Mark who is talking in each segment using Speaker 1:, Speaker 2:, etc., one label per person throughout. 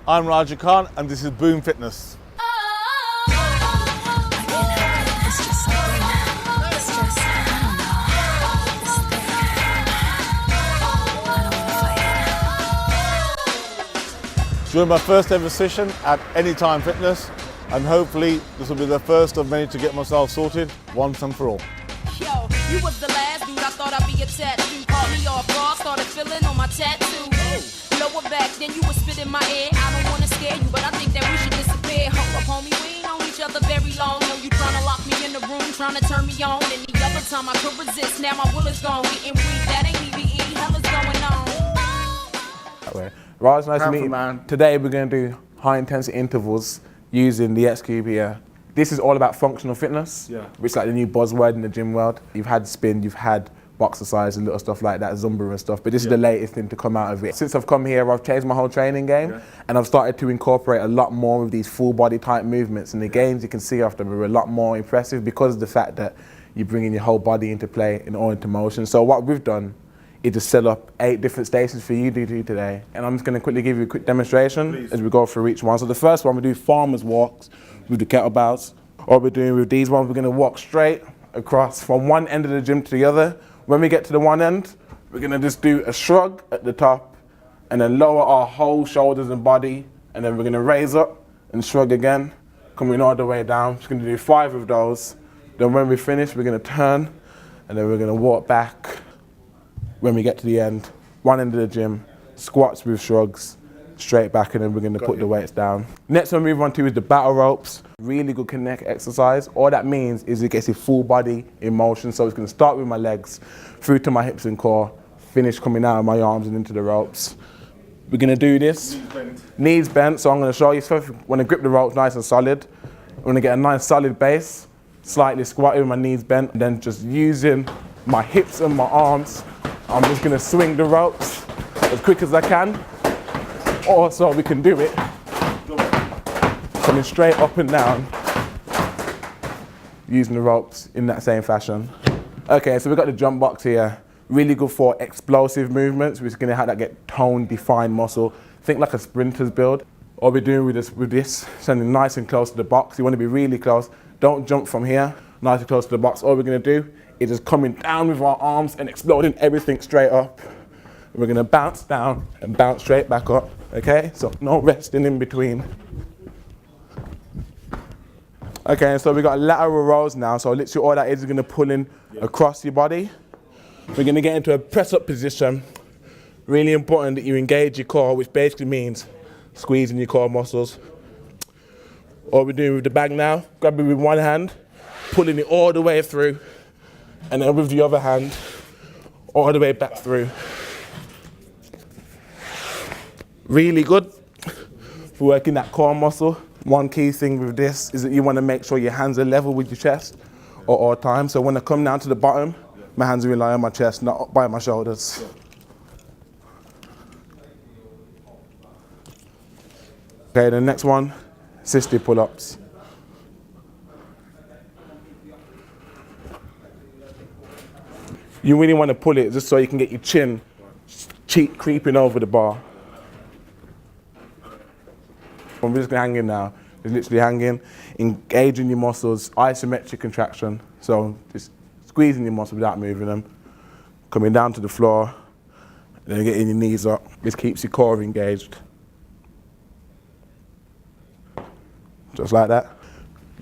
Speaker 1: I'm Raja Khan and this is Booom Fitness. During my first ever session at Anytime Fitness, and hopefully this will be the first of many to get myself sorted once and for all.
Speaker 2: Yo, you was the last dude I thought I'd be a tattoo. Caught me off guard, started feeling on my tattoo. Lower back, then you would spit in my ear. I don't wanna scare you, but I think that we should disappear. Hold up, homie, we ain't known each other very long. Know you tryna lock me in the room, tryna turn me on. And the other time I could resist, now my will is gone. Getting weak, that ain't EVE, hell is going on.
Speaker 3: That way. Raj, nice to meet you, man. Today we're going to do high intensity intervals using the X-Cube here. This is all about functional fitness, which is like the new buzzword in the gym world. You've had spin, you've had boxercise and little stuff like that, Zumba and stuff, but this is the latest thing to come out of it. Since I've come here, I've changed my whole training game, and I've started to incorporate a lot more of these full body type movements, and the gains you can see after are a lot more impressive because of the fact that you're bringing your whole body into play and all into motion. So what we've done is to set up 8 different stations for you to do today. And I'm just going to quickly give you a quick demonstration as we go through each one. So the first one, we do farmer's walks with the kettlebells. All we're doing with these ones, we're going to walk straight across from one end of the gym to the other. When we get to the one end, we're going to just do a shrug at the top and then lower our whole shoulders and body. And then we're going to raise up and shrug again, coming all the way down. Just going to do 5 of those. Then when we finish, we're going to turn and then we're going to walk back. When we get to the end, one end of the gym, squats with shrugs, straight back, and then we're going to put the weights down. Next one we move on to is the battle ropes. Really good connect exercise. All that means is it gets your full body in motion. So it's going to start with my legs, through to my hips and core, finish coming out of my arms and into the ropes. We're going to do this. Knees bent. So I'm going to show you. So if you want to grip the ropes nice and solid, I'm going to get a nice solid base, slightly squat with my knees bent, and then just using my hips and my arms, I'm just going to swing the ropes as quick as I can. Also, we can do it coming straight up and down, using the ropes in that same fashion. Okay, so we've got the jump box here. Really good for explosive movements, which is going to have that get toned, defined muscle. Think like a sprinter's build. All we're doing with this, standing nice and close to the box. You want to be really close. Don't jump from here, nice and close to the box. All we're going to do is just coming down with our arms and exploding everything straight up. We're going to bounce down and bounce straight back up, okay? So no resting in between. Okay, so we got lateral rows now. So literally all that is going to pull in across your body. We're going to get into a press-up position. Really important that you engage your core, which basically means squeezing your core muscles. All we're doing with the bag now, grab it with one hand, pulling it all the way through, and then with the other hand, all the way back through. Really good for working that core muscle. One key thing with this is that you want to make sure your hands are level with your chest at all times. So when I come down to the bottom, my hands rely on my chest, not up by my shoulders. Okay, the next one, 60 pull-ups. You really want to pull it just so you can get your chin cheek creeping over the bar. I'm just hanging now. It's literally hanging, engaging your muscles, isometric contraction. So just squeezing your muscles without moving them. Coming down to the floor, then getting your knees up. This keeps your core engaged. Just like that.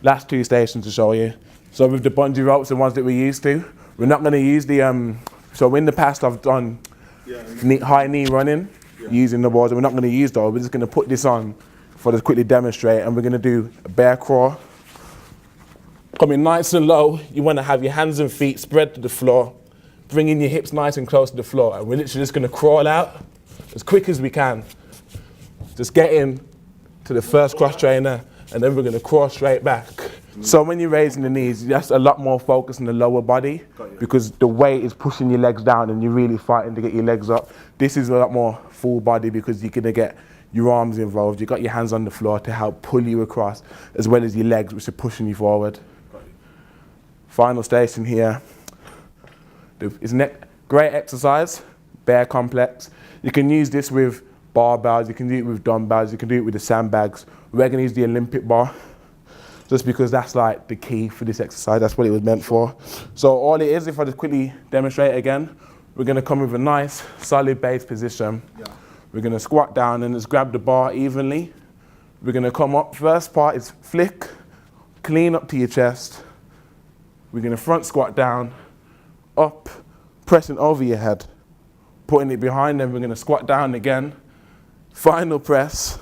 Speaker 3: Last 2 stations to show you. So with the bungee ropes, the ones that we're used to, we're not going to use the, so in the past I've done high knee running using the balls, and we're not going to use those. We're just going to put this on for to quickly demonstrate, and we're going to do a bear crawl. Coming nice and low, you want to have your hands and feet spread to the floor, bringing your hips nice and close to the floor, and we're literally just going to crawl out as quick as we can. Just get in to the first cross trainer, and then we're going to crawl straight back. So when you're raising the knees, that's a lot more focus on the lower body because the weight is pushing your legs down and you're really fighting to get your legs up. This is a lot more full body because you're going to get your arms involved. You've got your hands on the floor to help pull you across, as well as your legs, which are pushing you forward. Final station here. It's a great exercise, bear complex. You can use this with barbells, you can do it with dumbbells, you can do it with the sandbags. We're gonna use the Olympic bar, just because that's like the key for this exercise. That's what it was meant for. So all it is, if I just quickly demonstrate again, we're gonna come with a nice solid base position. Yeah. We're gonna squat down and just grab the bar evenly. We're gonna come up, first part is flick, clean up to your chest. We're gonna front squat down, up, pressing over your head, putting it behind them. We're gonna squat down again, final press,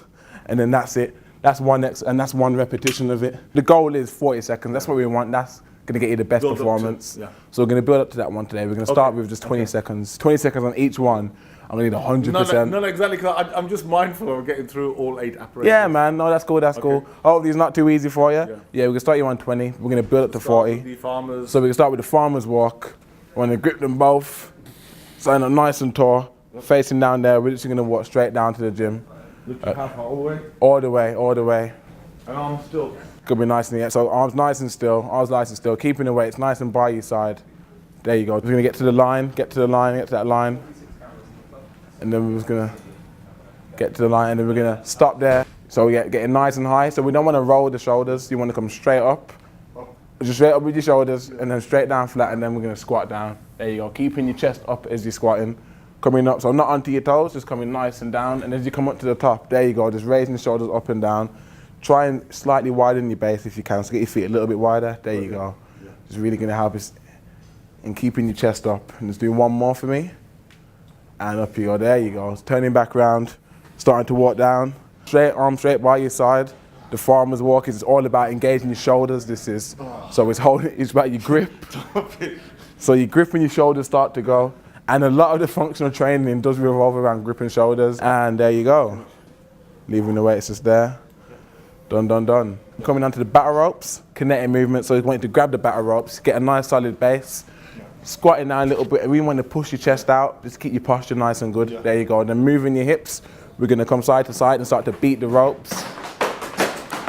Speaker 3: and then that's it. That's one repetition of it. The goal is 40 seconds. That's what we want. That's gonna get you the best performance. So we're gonna build up to that one today. We're gonna start with just 20 seconds. 20 seconds on each one. I'm gonna need 100%.
Speaker 1: No, exactly. Cause I'm just mindful of getting through all 8 apparatus.
Speaker 3: Yeah, man. No, that's cool. That's cool. Hopefully it's not too easy for you. Yeah, we can start you on 20. We're gonna build up to 40.
Speaker 1: The farmers.
Speaker 3: So we can start with the farmer's walk. We're gonna grip them both, stand up nice and tall, facing down there. We're just gonna walk straight down to the gym.
Speaker 1: How far? All the way?
Speaker 3: All the way, all the way.
Speaker 1: And arms still.
Speaker 3: Could be nice in the air. So arms nice and still, keeping the weights nice and by your side. There you go. We're gonna get to the line, get to that line. And then we're just gonna get to the line and then we're gonna stop there. So we getting nice and high. So we don't wanna roll the shoulders. You wanna come straight up. Just straight up with your shoulders and then straight down flat and then we're gonna squat down. There you go. Keeping your chest up as you're squatting. Coming up, so not onto your toes, just coming nice and down. And as you come up to the top, there you go. Just raising the shoulders up and down. Try and slightly widen your base if you can. So get your feet a little bit wider. There you go. It's really gonna help us in keeping your chest up. And just do one more for me. And up you go, there you go. Turning back around, starting to walk down. Straight arm straight by your side. The farmer's walk is all about engaging your shoulders. So it's about your grip. So your grip and your shoulders start to go. And a lot of the functional training does revolve around grip and shoulders. And there you go. Leaving the weights just there. Done, done, done. Coming onto the battle ropes, kinetic movement. So you want to grab the battle ropes, get a nice solid base. Squatting down a little bit, we want to push your chest out, just keep your posture nice and good. There you go. And then moving your hips, we're going to come side to side and start to beat the ropes.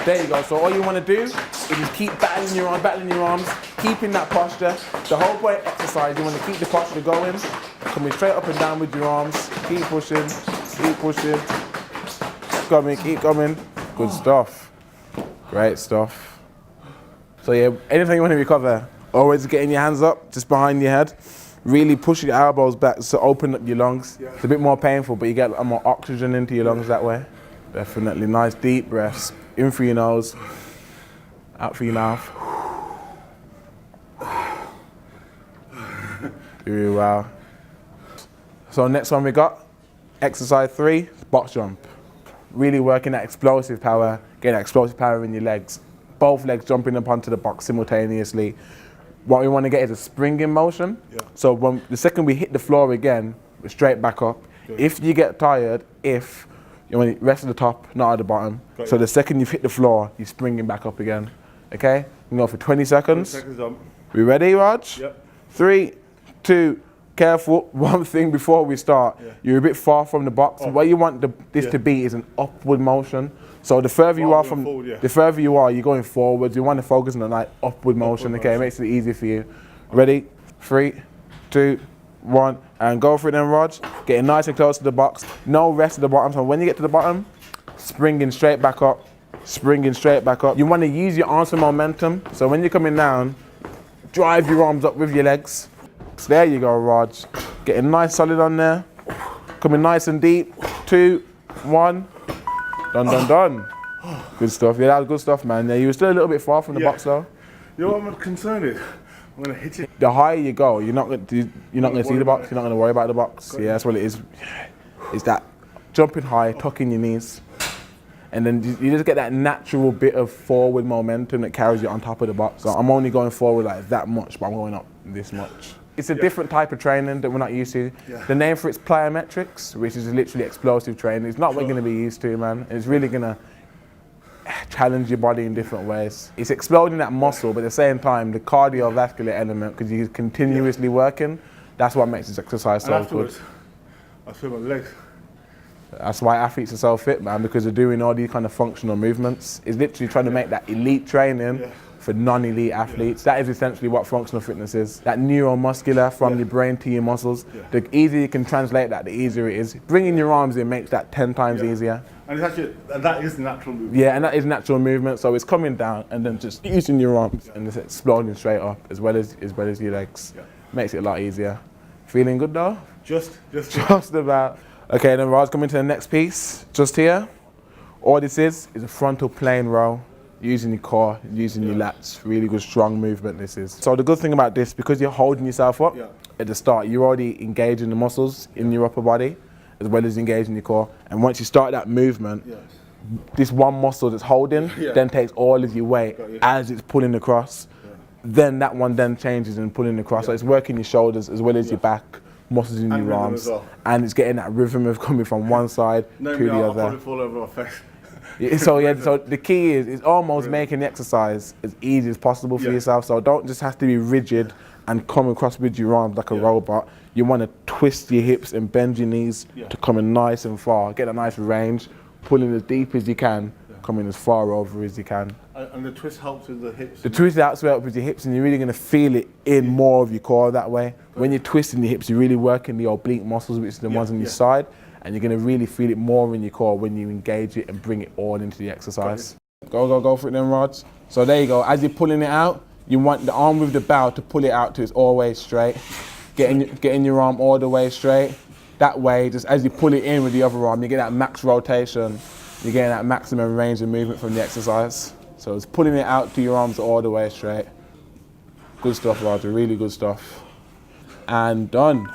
Speaker 3: There you go. So all you want to do is just keep battling your arms, keeping that posture. The whole point of exercise, you want to keep the posture going, coming straight up and down with your arms, keep pushing, keep coming. Good stuff. Great stuff. So yeah, anything you want to recover, always getting your hands up, just behind your head. Really push your elbows back to open up your lungs. It's a bit more painful, but you get more oxygen into your lungs that way. Definitely. Nice deep breaths. In through your nose, out through your mouth. Really well. So next one we got, exercise 3, box jump. Really working that explosive power, getting that explosive power in your legs. Both legs jumping up onto the box simultaneously. What we want to get is a springing motion. So the second we hit the floor again, we're straight back up. If you get tired, you want to rest at the top, not at the bottom. So the second you've hit the floor, you're springing back up again. Okay? We can go for 20 seconds.
Speaker 1: 20 seconds up.
Speaker 3: We ready, Raj?
Speaker 1: Yep.
Speaker 3: 3, 2, careful. One thing before we start. You're a bit far from the box. What you want this to be is an upward motion. So the further you are from, the further you are, you're going forwards. You want to focus on that upward motion. Okay, it makes it easy for you. Ready? 3, 2, 1, and go for it then, Raj. Getting nice and close to the box. No rest at the bottom. So when you get to the bottom, springing straight back up. You want to use your arms for momentum. So when you're coming down, drive your arms up with your legs. So there you go, Raj. Getting nice solid on there. Coming nice and deep. 2, 1. Done, done, done. Good stuff. Yeah, that was good stuff, man. Yeah, you were still a little bit far from the box, though.
Speaker 1: You know what I'm concerned with? I'm gonna hit it.
Speaker 3: The higher you go, you're not gonna see the box. You're not gonna worry about the box. Yeah, that's what it is. It's that jumping high, tucking your knees, and then you just get that natural bit of forward momentum that carries you on top of the box. So I'm only going forward like that much, but I'm going up this much. It's a different type of training that we're not used to. The name for it's plyometrics, which is literally explosive training. It's not what you're going to be used to, man. It's really going to challenge your body in different ways. It's exploding that muscle, but at the same time, the cardiovascular element, because you're continuously working, that's what makes this exercise so good.
Speaker 1: I feel my legs.
Speaker 3: That's why athletes are so fit, man, because they're doing all these kind of functional movements. It's literally trying to make that elite training for non-elite athletes. That is essentially what functional fitness is. That neuromuscular from your brain to your muscles. The easier you can translate that, the easier it is. Bringing your arms in makes that 10 times easier.
Speaker 1: And it's actually, and that is natural movement.
Speaker 3: Yeah, and that is natural movement. So it's coming down and then just using your arms and just exploding straight up as well as your legs. Makes it a lot easier. Feeling good though? Just about. Okay, then Raj, coming to the next piece. Just here. All this is a frontal plane row. Using your core, using your lats, really good strong movement this is. So the good thing about this, because you're holding yourself up at the start, you're already engaging the muscles in your upper body, as well as engaging your core. And once you start that movement, this one muscle that's holding then takes all of your weight as it's pulling across. Then that one then changes and pulling across. So it's working your shoulders as well as your back, muscles in your arms. And it's getting that rhythm of coming from one side to the other.
Speaker 1: I'll probably fall over my face.
Speaker 3: So the key is almost making the exercise as easy as possible for yourself. So don't just have to be rigid and come across with your arms like a robot. You want to twist your hips and bend your knees to come in nice and far. Get a nice range, pulling as deep as you can, coming as far over as you can.
Speaker 1: And the twist helps with the hips?
Speaker 3: The twist helps with your hips, and you're really going to feel it in more of your core that way. When you're twisting your hips, you're really working the oblique muscles, which are the ones on your side. And you're going to really feel it more in your core when you engage it and bring it all into the exercise. Go for it then, Raj. So there you go. As you're pulling it out, you want the arm with the bow to pull it out to its all the way straight. Getting your arm all the way straight. That way, just as you pull it in with the other arm, you get that max rotation. You're getting that maximum range of movement from the exercise. So it's pulling it out to your arms all the way straight. Good stuff, Raj. Really good stuff. And done.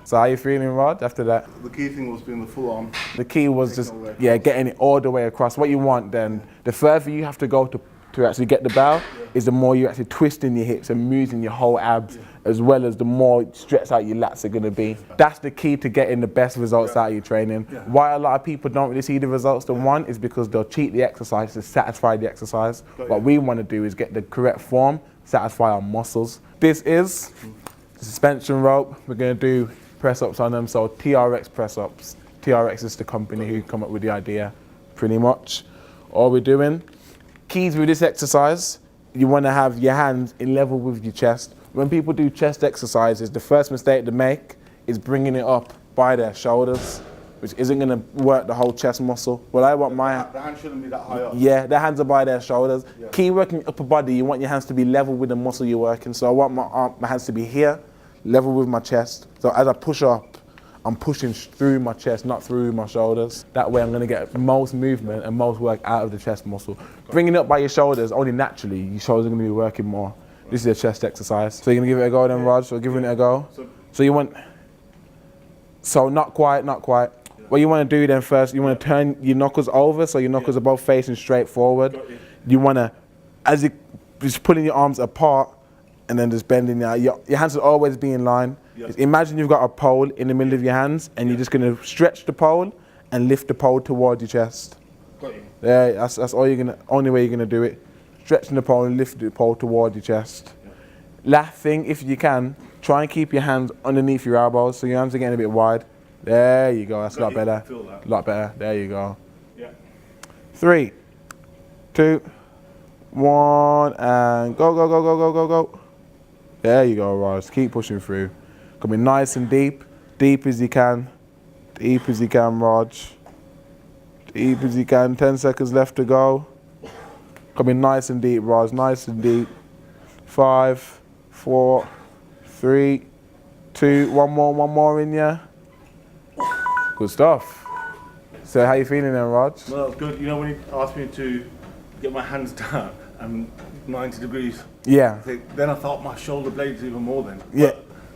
Speaker 3: So how are you feeling, Rod, after that?
Speaker 1: The key thing was being the full arm.
Speaker 3: The key was just, getting it all the way across. What you want then, the further you have to go to actually get the bow, is the more you're actually twisting your hips and moving your whole abs, as well as the more stretched out your lats are going to be. That's the key to getting the best results out of your training. Why a lot of people don't really see the results they want is because they'll cheat the exercise to satisfy the exercise. What we want to do is get the correct form, satisfy our muscles. This is the suspension rope. We're going to do press-ups on them, so TRX press-ups. TRX is the company who come up with the idea, pretty much. All we're doing, keys with this exercise, you want to have your hands in level with your chest. When people do chest exercises, the first mistake they make is bringing it up by their shoulders, which isn't going to work the whole chest muscle. Well, I want my...
Speaker 1: The hands shouldn't be that high up.
Speaker 3: Yeah, their hands are by their shoulders. Key working upper body, you want your hands to be level with the muscle you're working. So I want my hands to be here, level with my chest. So as I push up, I'm pushing through my chest, not through my shoulders. That way I'm going to get most movement and most work out of the chest muscle. Bringing it up by your shoulders, only naturally, your shoulders are going to be working more. This is a chest exercise. So you're going to give it a go then, Raj? So giving it a go. So you want, so not quite. What you want to do then first, you want to turn your knuckles over, so your knuckles are both facing straight forward. You want to, as you just pulling your arms apart, and then just bending out. Your hands will always be in line. Imagine you've got a pole in the middle of your hands, and you're just going to stretch the pole and lift the pole towards your chest. Yeah, that's only way you're gonna do it. Stretching the pole and lift the pole towards your chest. Last thing, if you can, try and keep your hands underneath your elbows, so your hands are getting a bit wide. There you go. That's a lot better. A lot better. There you go. 3, 2, 1, and go. There you go, Raj. Keep pushing through. Coming nice and deep as you can. Deep as you can, Raj. Deep as you can. 10 seconds left to go. Coming nice and deep, Raj. Nice and deep. 5, 4, 3, 2, one more in ya. Good stuff. So how you feeling then, Raj?
Speaker 1: Well, that was good. You know when you asked me to get my hands down and 90 degrees.
Speaker 3: Yeah.
Speaker 1: Then I thought my shoulder blades even more then.
Speaker 3: Yeah.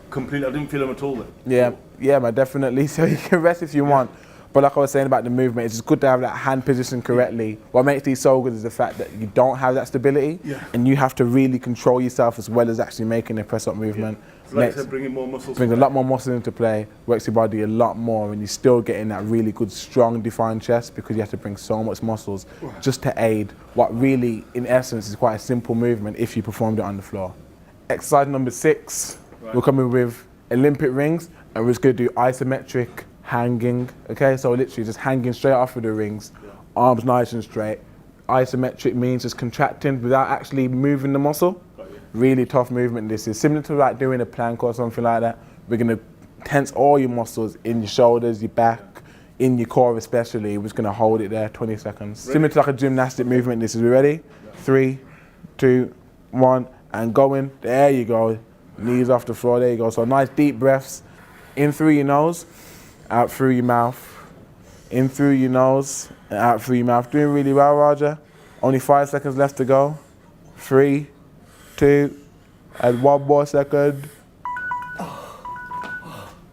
Speaker 1: Completely, I didn't feel them at all then.
Speaker 3: Yeah, man, definitely. So you can rest if you want. But like I was saying about the movement, it's just good to have that hand position correctly. What makes these so good is the fact that you don't have that stability, and you have to really control yourself as well as actually making a press-up movement.
Speaker 1: So like I said, bringing more muscles.
Speaker 3: Brings a lot more muscle into play, works your body a lot more, and you're still getting that really good, strong, defined chest because you have to bring so much muscles just to aid what really, in essence, is quite a simple movement if you performed it on the floor. Exercise number 6, we're coming with Olympic rings, and we're just going to do isometric hanging. Okay, so literally just hanging straight off of the rings, arms nice and straight, Isometric means just contracting without actually moving the muscle. Really tough movement this is. Similar to like doing a plank or something like that. We're gonna tense all your muscles in your shoulders, your back, in your core especially. We're just gonna hold it there 20 seconds. Ready? Similar to like a gymnastic movement this is. We ready? 3, 2, 1, and going. There you go. Knees off the floor, there you go. So nice deep breaths. In through your nose, out through your mouth. In through your nose, and out through your mouth. Doing really well, Roger. Only 5 seconds left to go. 3, 2, and 1 more second.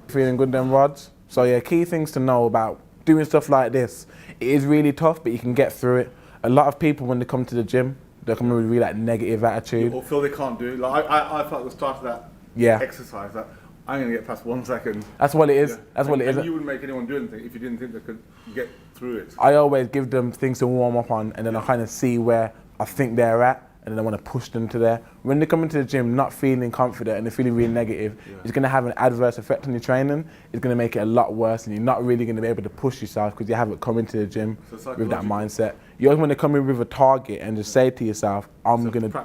Speaker 3: Feeling good then, Rods? So yeah, key things to know about doing stuff like this. It is really tough, but you can get through it. A lot of people, when they come to the gym, they come with really like negative attitude.
Speaker 1: Or feel they can't do it. Like I felt at the start of that exercise that I'm going to get past 1 second.
Speaker 3: That's what it is. That's what it is.
Speaker 1: And you wouldn't make anyone do anything if you didn't think they could get through it.
Speaker 3: I always give them things to warm up on, and then I kind of see where I think they're at, and then I want to push them to there. When they come into the gym not feeling confident and they're feeling really negative, it's going to have an adverse effect on your training. It's going to make it a lot worse, and you're not really going to be able to push yourself because you haven't come into the gym with that mindset. You always want to come in with a target and just say to yourself,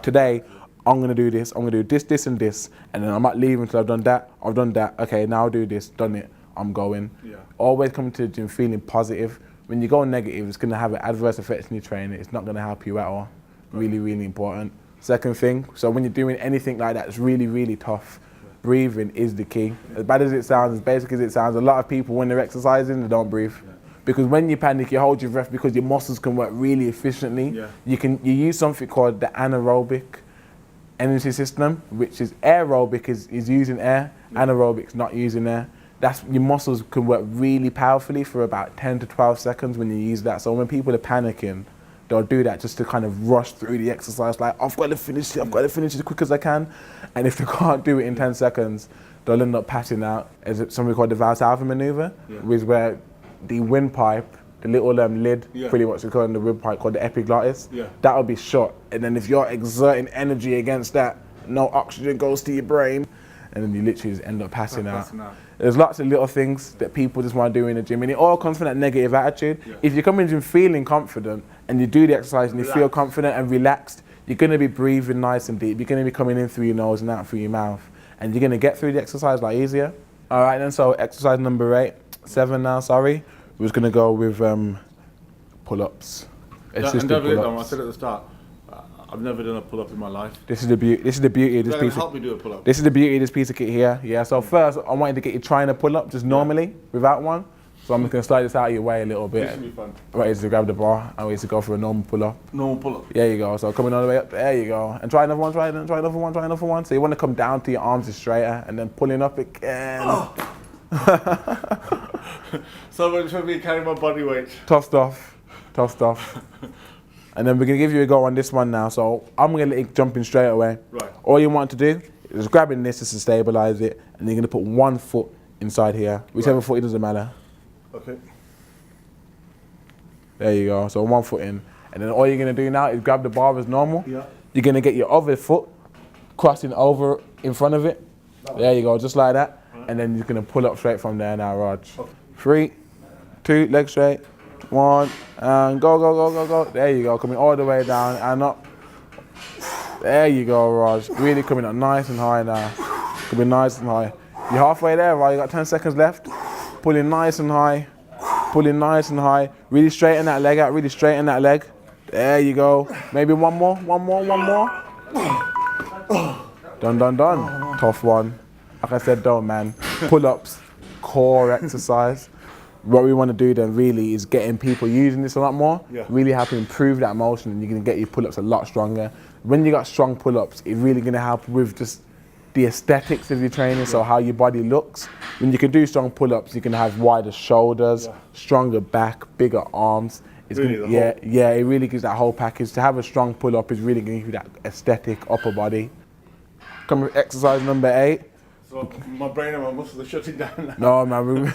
Speaker 3: today, I'm going to do this, I'm going to do this, this, and this, and then I'm not leaving until I've done that, okay, now I'll do this, done it, I'm going. Always come to the gym feeling positive. When you go negative, it's going to have an adverse effect on your training. It's not going to help you at all. Really, really important. Second thing, so when you're doing anything like that, it's really, really tough. Breathing is the key. As bad as it sounds, as basic as it sounds, a lot of people, when they're exercising, they don't breathe. Because when you panic, you hold your breath because your muscles can work really efficiently. You use something called the anaerobic energy system, which is aerobic is using air, anaerobic's not using air. That's, your muscles can work really powerfully for about 10 to 12 seconds when you use that. So when people are panicking, they'll do that just to kind of rush through the exercise, like, I've got to finish it, I've got to finish it as quick as I can. And if they can't do it in 10 seconds, they'll end up passing out. There's something called the Valsalva maneuver, which is where the windpipe, the little lid, pretty much we call it the windpipe called the epiglottis, that'll be shut. And then if you're exerting energy against that, no oxygen goes to your brain, and then you literally just end up passing out. There's lots of little things that people just want to do in the gym, and it all comes from that negative attitude. If you come in the gym feeling confident, and you do the exercise and you feel confident and relaxed, you're going to be breathing nice and deep. You're going to be coming in through your nose and out through your mouth, and you're going to get through the exercise like easier. All right then, so exercise number 7 now, sorry. We're just going to go with pull-ups.
Speaker 1: And don't forget, I said at the start, I've never done a pull-up in my life.
Speaker 3: This is the beauty of this piece.
Speaker 1: Help me do a pull-up.
Speaker 3: This is the beauty of this piece of kit here. Yeah. So first, I wanted to get you trying to pull up just normally without one. So I'm just going to slide this out of your way a little bit.
Speaker 1: This should be fun.
Speaker 3: Ready to grab the bar and ready to go for a normal pull-up.
Speaker 1: Normal pull-up.
Speaker 3: There you go. So coming all the way up. There you go. And try another one. Try another one. Try another one. So you want to come down to your arms is straighter and then pulling up again.
Speaker 1: So much for me carrying my body weight.
Speaker 3: Tough stuff. Tough stuff. And then we're going to give you a go on this one now. So I'm going to let you jump in straight away.
Speaker 1: Right.
Speaker 3: All you want to do is grabbing this just to stabilize it, and you're going to put one foot inside here. Whichever foot, it doesn't matter.
Speaker 1: Okay.
Speaker 3: There you go. So 1 foot in. And then all you're going to do now is grab the bar as normal.
Speaker 1: Yeah.
Speaker 3: You're going to get your other foot crossing over in front of it. There you go, just like that. Right. And then you're going to pull up straight from there now, Raj. Okay. 3, 2, legs straight. 1, and go, go, go, go, go. There you go, coming all the way down and up. There you go, Raj. Really coming up nice and high now. Coming nice and high. You're halfway there, Raj. You got 10 seconds left. Pulling nice and high. Pulling nice and high. Really straighten that leg out, really straighten that leg. There you go. Maybe one more. Done, done, done. Tough one. Like I said, though, man. Pull-ups, core exercise. What we want to do then really is getting people using this a lot more, really helping improve that motion, and you're going to get your pull-ups a lot stronger. When you got strong pull-ups, it's really going to help with just the aesthetics of your training, so how your body looks. When you can do strong pull-ups, you can have wider shoulders, stronger back, bigger arms. It's really it really gives that whole package. To have a strong pull-up is really going to give you that aesthetic upper body. Come with exercise number 8.
Speaker 1: So my brain and my muscles are shutting down now.
Speaker 3: No, man,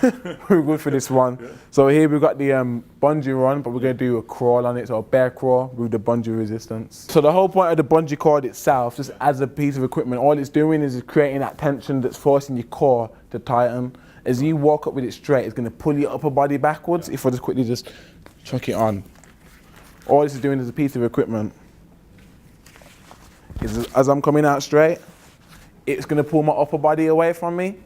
Speaker 3: we're good for this one. So here we've got the bungee run, but we're going to do a crawl on it, so a bear crawl with the bungee resistance. So the whole point of the bungee cord itself, just as a piece of equipment, all it's doing is creating that tension that's forcing your core to tighten. As you walk up with it straight, it's going to pull your upper body backwards. If I just quickly just chuck it on. All this is doing is a piece of equipment. As I'm coming out straight, it's gonna pull my upper body away from me.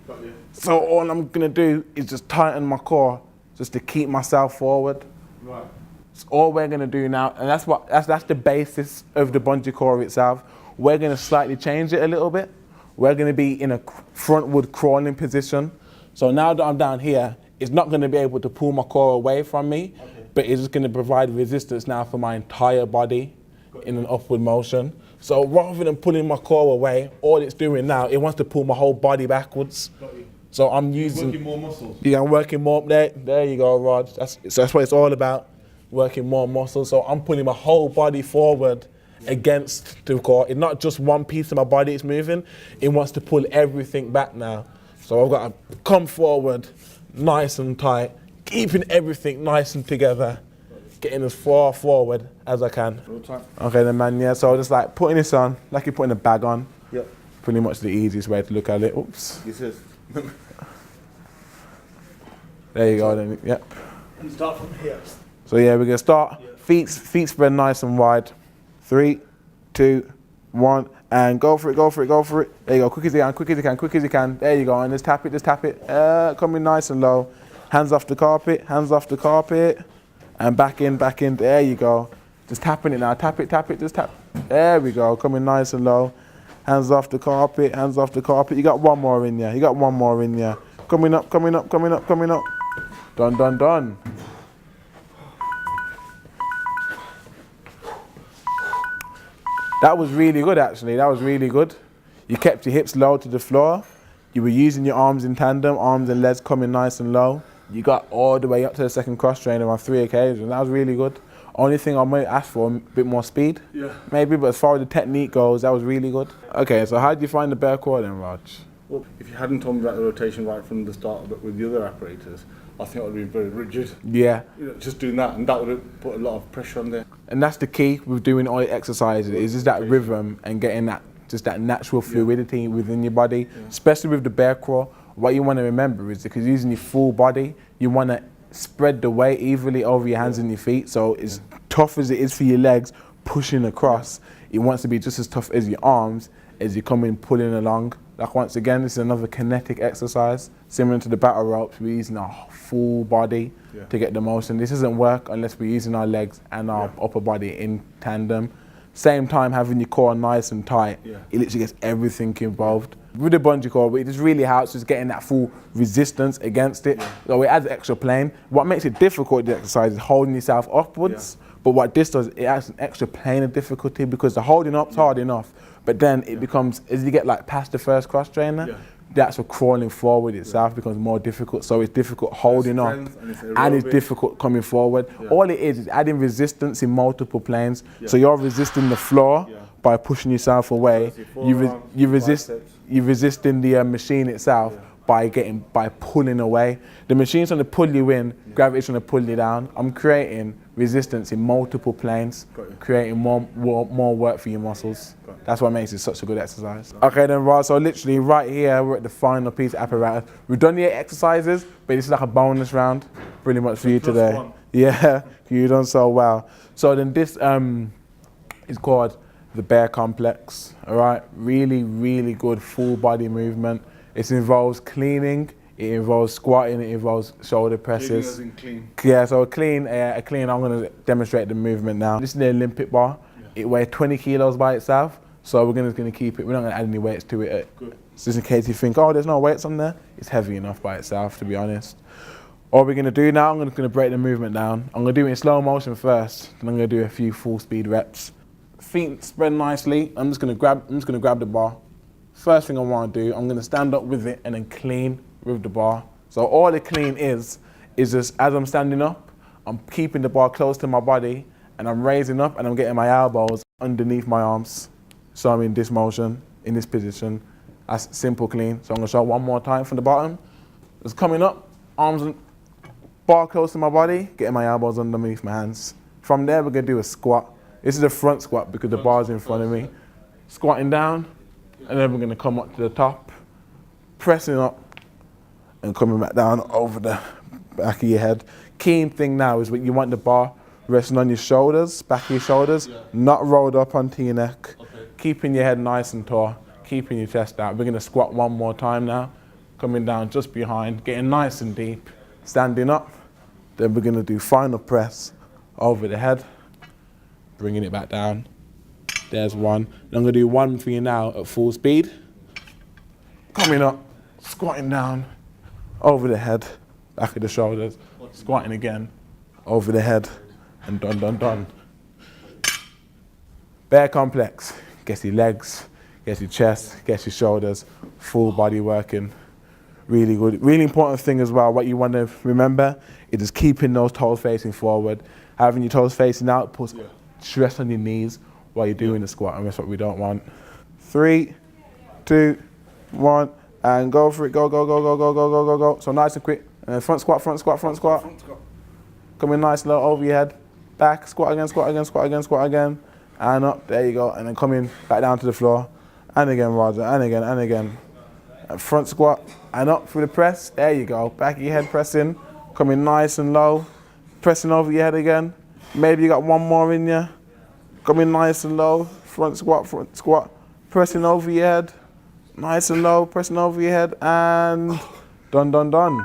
Speaker 3: So all I'm gonna do is just tighten my core just to keep myself forward.
Speaker 1: Right.
Speaker 3: It's all we're gonna do now, and that's the basis of the bungee core itself. We're gonna slightly change it a little bit. We're gonna be in a frontward crawling position. So now that I'm down here, it's not gonna be able to pull my core away from me, but it's just gonna provide resistance now for my entire body in an upward motion. So rather than pulling my core away, all it's doing now, it wants to pull my whole body backwards. So I'm using...
Speaker 1: Working more muscles.
Speaker 3: Yeah, I'm working more, there you go, Raj. That's what it's all about, working more muscles. So I'm pulling my whole body forward against the core. It's not just one piece of my body it's moving, it wants to pull everything back now. So I've got to come forward, nice and tight, keeping everything nice and together, getting as far forward as I can. Okay then, man, yeah, so just like putting this on, like you're putting a bag on.
Speaker 1: Yep.
Speaker 3: Pretty much the easiest way to look at it. Oops.
Speaker 1: This is.
Speaker 3: There you go then, yep.
Speaker 1: And start from here.
Speaker 3: So yeah, we're gonna start, feet spread nice and wide. 3, 2, 1, and go for it, go for it, go for it. There you go, quick as you can, quick as you can, quick as you can. There you go, and just tap it. Coming nice and low. Hands off the carpet, and back in, there you go. Just tapping it now, tap it, just tap. There we go, coming nice and low. Hands off the carpet. You got one more in there, Coming up. Done. That was really good, actually. That was really good. You kept your hips low to the floor. You were using your arms in tandem, arms and legs coming nice and low. You got all the way up to the second cross trainer on 3 occasions. That was really good. Only thing I might ask for, a bit more speed. Yeah. Maybe, but as far as the technique goes, that was really good. Okay, so how did you find the bear core then, Raj?
Speaker 1: Well, if you hadn't told me about the rotation right from the start, but with the other apparatus, I think it would have been very rigid.
Speaker 3: Yeah.
Speaker 1: You know, just doing that, and that would have put a lot of pressure on there.
Speaker 3: And that's the key with doing all the exercises, is just that rhythm and getting that, just that natural fluidity within your body, especially with the bear crawl. What you want to remember is because using your full body, you want to spread the weight evenly over your hands and your feet. So as tough as it is for your legs, pushing across, it wants to be just as tough as your arms as you come in pulling along. Like once again, this is another kinetic exercise, similar to the battle ropes. We're using our full body to get the motion. This doesn't work unless we're using our legs and our upper body in tandem. Same time having your core nice and tight, it literally gets everything involved. With the bungee core, it just really helps just getting that full resistance against it. So it adds extra plane. What makes it difficult, the exercise, is holding yourself upwards. But what this does, it adds an extra plane of difficulty because the holding up's hard enough, but then it becomes, as you get like past the first cross trainer, that's where crawling forward itself becomes more difficult. So it's difficult holding up and it's difficult coming forward. All it is adding resistance in multiple planes. So you're resisting the floor by pushing yourself away. You're resisting the machine itself by pulling away. The machine's trying to pull you in, gravity's trying to pull you down. I'm creating resistance in multiple planes, creating more work for your muscles. That's what makes it such a good exercise. Okay then, right, so literally right here, we're at the final piece of apparatus. We've done the 8 exercises, but this is like a bonus round, pretty much for you today. Yeah, you've done so well. So then this is called the bear complex, all right? Really, really good full body movement. It involves cleaning, it involves squatting, it involves shoulder presses.
Speaker 1: Clean.
Speaker 3: Yeah, so a clean, I'm gonna demonstrate the movement now. This is the Olympic bar. It weighs 20 kilos by itself, so we're gonna keep it, we're not gonna add any weights to it. Good. Just in case you think, oh, there's no weights on there, it's heavy enough by itself, to be honest. All we're gonna do now, I'm gonna break the movement down. I'm gonna do it in slow motion first, then I'm gonna do a few full speed reps. Feet spread nicely, I'm just gonna grab the bar. First thing I want to do, I'm going to stand up with it and then clean with the bar. So all the clean is just as I'm standing up, I'm keeping the bar close to my body and I'm raising up and I'm getting my elbows underneath my arms. So I'm in this motion, in this position. That's simple clean. So I'm going to show one more time from the bottom. Just coming up, arms, bar close to my body, getting my elbows underneath my hands. From there, we're going to do a squat. This is a front squat because the bar's in front of me. Squatting down. And then we're going to come up to the top, pressing up and coming back down over the back of your head. Key thing now is you want the bar resting on your shoulders, back of your shoulders, not rolled up onto your neck. Keeping your head nice and tall, keeping your chest out. We're gonna squat one more time now. Coming down just behind, getting nice and deep, standing up. Then we're gonna do final press over the head, bringing it back down. There's one. And I'm gonna do one for you now at full speed. Coming up, squatting down, over the head, back of the shoulders, squatting again, over the head, and done, done, done. Bare complex. Gets your legs, gets your chest, gets your shoulders, full body working. Really good. Really important thing as well, what you want to remember is just keeping those toes facing forward. Having your toes facing out puts stress on your knees while you're doing the squat, and that's what we don't want. 3, 2, 1, and go for it. Go, go, go, go, go, go, go, go, go. So nice and quick. And then front squat, front squat, front squat. Front squat. Coming nice low over your head. Back, squat again, squat again, squat again, squat again. And up, there you go. And then coming back down to the floor. And again, Roger, and again, and again. And front squat, and up through the press. There you go. Back of your head pressing. Coming nice and low. Pressing over your head again. Maybe you got one more in you. Coming nice and low. Front squat. Pressing over your head. Nice and low, pressing over your head. And done, done, done.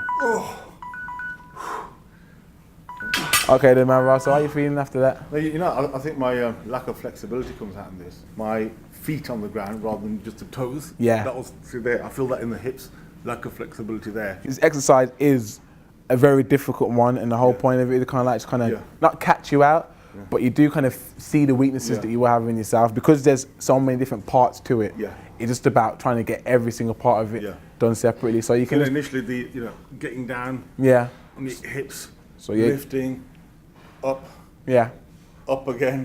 Speaker 3: Okay then, man, Ross, so how are you feeling after that?
Speaker 1: You know, I think my lack of flexibility comes out in this. My feet on the ground rather than just the toes.
Speaker 3: Yeah.
Speaker 1: That was through there. I feel that in the hips, lack of flexibility there.
Speaker 3: This exercise is a very difficult one, and the whole point of it is kind of not catch you out, but you do kind of see the weaknesses that you have in yourself, because there's so many different parts to it. It's just about trying to get every single part of it done separately. So you can
Speaker 1: initially getting down on the hips,
Speaker 3: so
Speaker 1: lifting, up, up again,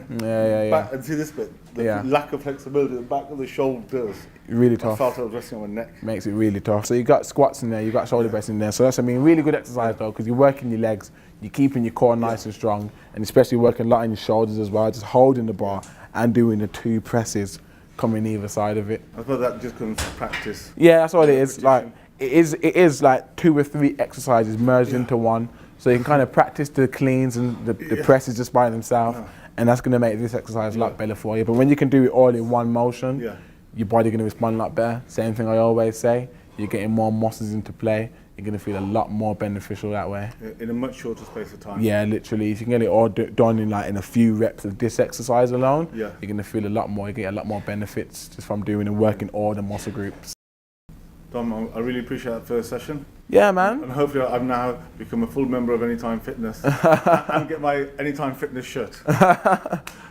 Speaker 1: back, and see this bit, the lack of flexibility, the back of the shoulders.
Speaker 3: Really tough.
Speaker 1: I felt I was resting on my neck.
Speaker 3: Makes it really tough. So you got squats in there, you got shoulder press in there. So that's, I mean, really good exercise though, because you're working your legs, you're keeping your core nice and strong, and especially working a lot on your shoulders as well, just holding the bar and doing the 2 presses coming either side of it.
Speaker 1: I thought that just comes from practice.
Speaker 3: Yeah, that's what it is. Like it is like 2 or 3 exercises merged into one. So you can kind of practice the cleans and the presses just by themselves, and that's going to make this exercise a lot better for you. But when you can do it all in one motion, your body's going to respond a lot better. Same thing I always say, you're getting more muscles into play, you're going to feel a lot more beneficial that way.
Speaker 1: In a much shorter space of time.
Speaker 3: Yeah, literally. If you can get it all done in a few reps of this exercise alone, you're going to feel a lot more, you get a lot more benefits just from doing and working all the muscle groups.
Speaker 1: Tom, I really appreciate that first session.
Speaker 3: Yeah, man.
Speaker 1: And hopefully I've now become a full member of Anytime Fitness and get my Anytime Fitness shirt.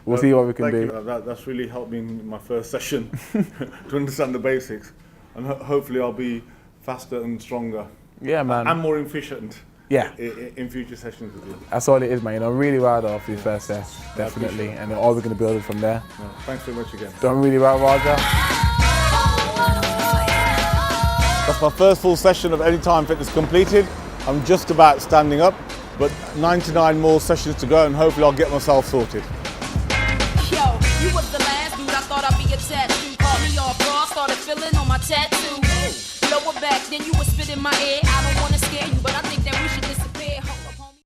Speaker 3: We'll see what we can do.
Speaker 1: That's really helped me in my first session to understand the basics. And hopefully I'll be faster and stronger.
Speaker 3: Yeah, man.
Speaker 1: And more efficient.
Speaker 3: Yeah.
Speaker 1: In future sessions with you.
Speaker 3: That's all it is, man. Really well though for your first test, definitely. And then all we're going to build it from there.
Speaker 1: Thanks very much again.
Speaker 3: Done really well, Roger.
Speaker 1: That's my first full session of Anytime Fitness completed. I'm just about standing up, but 99 more sessions to go, and hopefully I'll get myself sorted.
Speaker 2: Yo, you was the last dude I thought I'd be attached to. Caught me off guard, started feeling on my tattoo. Lower back, then you was spit in my ear. I don't wanna